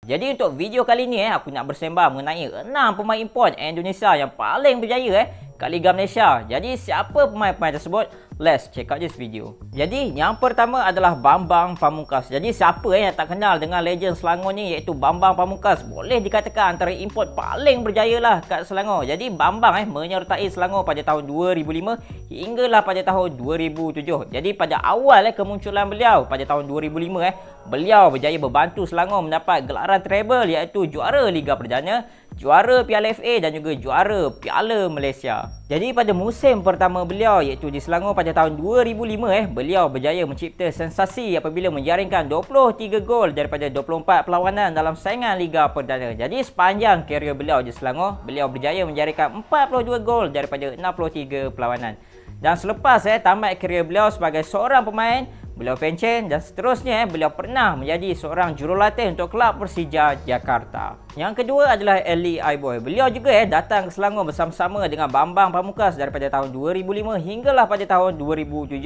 Jadi untuk video kali ni aku nak bersembang mengenai 6 pemain import Indonesia yang paling berjaya kat Liga Malaysia. Jadi siapa pemain-pemain tersebut? Let's check out this video. Jadi yang pertama adalah Bambang Pamungkas. Jadi siapa yang tak kenal dengan legend Selangor ni, iaitu Bambang Pamungkas. Boleh dikatakan antara import paling berjaya lah kat Selangor. Jadi Bambang menyertai Selangor pada tahun 2005 hinggalah pada tahun 2007. Jadi pada awal kemunculan beliau pada tahun 2005 beliau berjaya membantu Selangor mendapat gelaran treble, iaitu juara Liga Perdana, juara Piala FA dan juga juara Piala Malaysia. Jadi pada musim pertama beliau, iaitu di Selangor pada tahun 2005 beliau berjaya mencipta sensasi apabila menjaringkan 23 gol daripada 24 perlawanan dalam saingan Liga Perdana. Jadi sepanjang kerjaya beliau di Selangor, beliau berjaya menjaringkan 42 gol daripada 63 perlawanan. Dan selepas tamat kerjaya beliau sebagai seorang pemain, beliau pencen dan seterusnya beliau pernah menjadi seorang jurulatih untuk kelab Persija Jakarta. Yang kedua adalah Eli Aiboy. Beliau juga datang ke Selangor bersama-sama dengan Bambang Pamungkas daripada tahun 2005 hinggalah pada tahun 2007.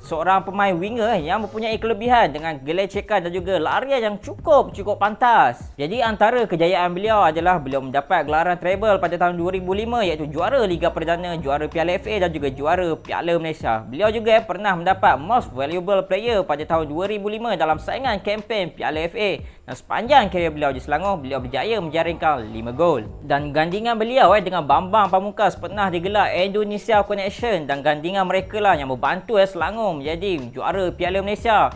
Seorang pemain winger yang mempunyai kelebihan dengan gelecekan dan juga larian yang cukup pantas. Jadi antara kejayaan beliau adalah beliau mendapat gelaran treble pada tahun 2005, iaitu juara Liga Perdana, juara Piala FA dan juga juara Piala Malaysia. Beliau juga pernah mendapat Most Valuable Player pada tahun 2005 dalam saingan kempen Piala FA. Dan sepanjang kerjaya beliau di Selangor, beliau berjaya menjaringkan 5 gol. Dan gandingan beliau dengan Bambang Pamungkas pernah digelar Indonesia Connection, dan gandingan mereka lah yang membantu Selangor menjadi juara Piala Malaysia.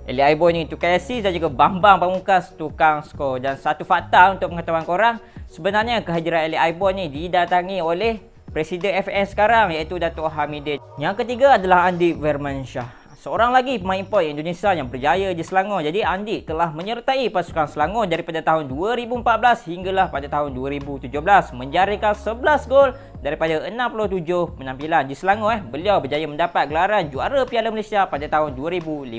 Eli Aiboy ni tukang assist dan juga Bambang Pamungkas tukang skor. Dan satu fakta untuk pengetahuan korang, sebenarnya kehadiran Eli Aiboy ni didatangi oleh Presiden FN sekarang, iaitu Datuk Hamidin. Yang ketiga adalah Andik Vermansyah, seorang lagi pemain import Indonesia yang berjaya di Selangor. Jadi Andik telah menyertai pasukan Selangor daripada tahun 2014 hinggalah pada tahun 2017, menjaringkan 11 gol daripada 67 penampilan di Selangor. Beliau berjaya mendapat gelaran juara Piala Malaysia pada tahun 2015.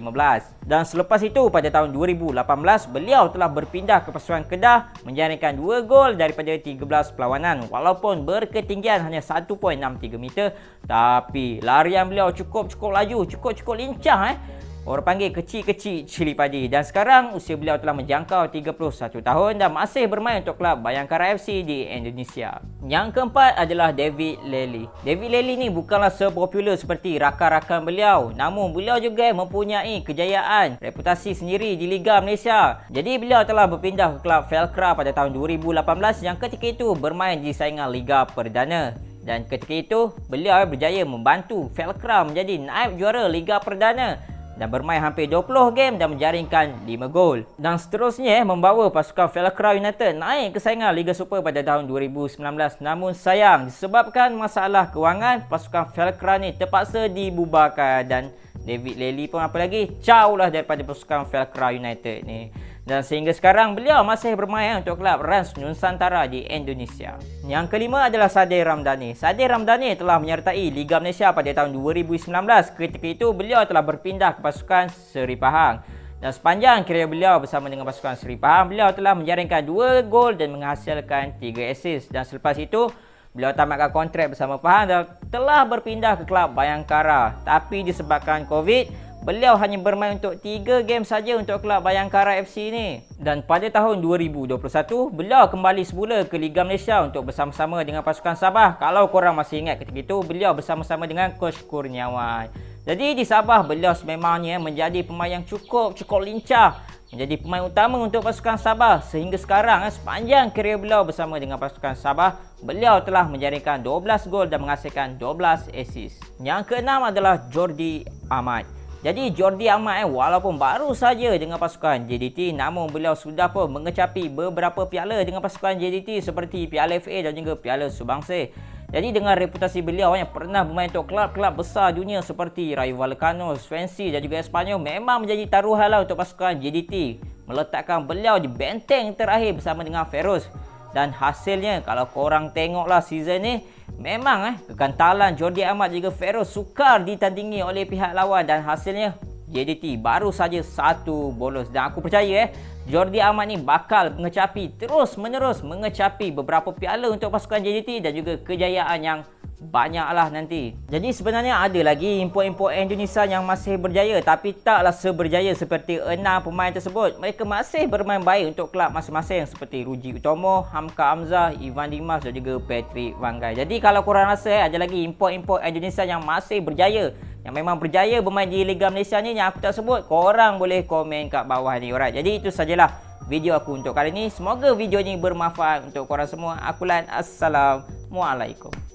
Dan selepas itu pada tahun 2018 beliau telah berpindah ke pasukan Kedah, menjaringkan 2 gol daripada 13 perlawanan. Walaupun berketinggian hanya 1.63 meter, tapi larian beliau cukup laju, cukup lincah. Orang panggil kecil-kecil cili padi. Dan sekarang usia beliau telah menjangkau 31 tahun dan masih bermain untuk kelab Bayangkara FC di Indonesia. Yang keempat adalah David Lely. David Lely ni bukanlah sepopular seperti rakan-rakan beliau, namun beliau juga mempunyai kejayaan, reputasi sendiri di Liga Malaysia. Jadi beliau telah berpindah ke kelab Velcra pada tahun 2018 yang ketika itu bermain di saingan Liga Perdana. Dan ketika itu beliau berjaya membantu Velcra menjadi naib juara Liga Perdana dan bermain hampir 20 game dan menjaringkan 5 gol. Dan seterusnya membawa pasukan Velcra United naik ke saingan Liga Super pada tahun 2019. Namun sayang, disebabkan masalah kewangan, pasukan Velcra ni terpaksa dibubarkan dan David Lely pun apa lagi jauhlah daripada pasukan Velcra United ni. Dan sehingga sekarang beliau masih bermain untuk kelab Rans Nusantara di Indonesia. Yang kelima adalah Sadir Ramdhani. Sadir Ramdhani telah menyertai Liga Malaysia pada tahun 2019. Ketika itu beliau telah berpindah ke pasukan Seri Pahang. Dan sepanjang kerjaya beliau bersama dengan pasukan Seri Pahang, beliau telah menjaringkan 2 gol dan menghasilkan 3 assist. Dan selepas itu beliau tamatkan kontrak bersama Pahang dan telah berpindah ke kelab Bayangkara. Tapi disebabkan Covid, beliau hanya bermain untuk 3 game saja untuk kelab Bayangkara FC ni. Dan pada tahun 2021 beliau kembali semula ke Liga Malaysia untuk bersama-sama dengan pasukan Sabah. Kalau korang masih ingat ketika itu beliau bersama-sama dengan Coach Kurniawan. Jadi di Sabah beliau sememangnya menjadi pemain yang cukup lincah, menjadi pemain utama untuk pasukan Sabah. Sehingga sekarang sepanjang kerjaya beliau bersama dengan pasukan Sabah, beliau telah menjaringkan 12 gol dan menghasilkan 12 assist. Yang keenam adalah Jordi Amat. Jadi Jordi Amat walaupun baru saja dengan pasukan JDT, namun beliau sudah pun mengecapi beberapa piala dengan pasukan JDT seperti Piala FA dan juga Piala Subangsih. Jadi dengan reputasi beliau yang pernah bermain untuk kelab-kelab besar dunia seperti Rayo Vallecano, Swansea dan juga Espanyol, memang menjadi taruhanlah untuk pasukan JDT, meletakkan beliau di benteng terakhir bersama dengan Feroz. Dan hasilnya kalau korang tengoklah season ni, memang kekantalan Jordi Amat juga Feroz sukar ditandingi oleh pihak lawan dan hasilnya JDT baru saja 1 bolos. Dan aku percaya Jordi Amat ni bakal mengecapi, terus menerus mengecapi beberapa piala untuk pasukan JDT dan juga kejayaan yang banyaklah nanti. Jadi sebenarnya ada lagi import-import Indonesia yang masih berjaya, tapi taklah seberjaya seperti 6 pemain tersebut. Mereka masih bermain baik untuk kelab masing-masing seperti Ruji Utomo, Hamka Hamzah, Ivan Dimas dan juga Patrick Van Gaal. Jadi kalau korang rasa ada lagi import-import Indonesia yang masih berjaya, yang memang berjaya bermain di Liga Malaysia ni yang aku tak sebut, korang boleh komen kat bawah ni. Alright, jadi itu sajalah video aku untuk kali ni. Semoga video ni bermanfaat untuk korang semua. Aku Lan, Assalamualaikum.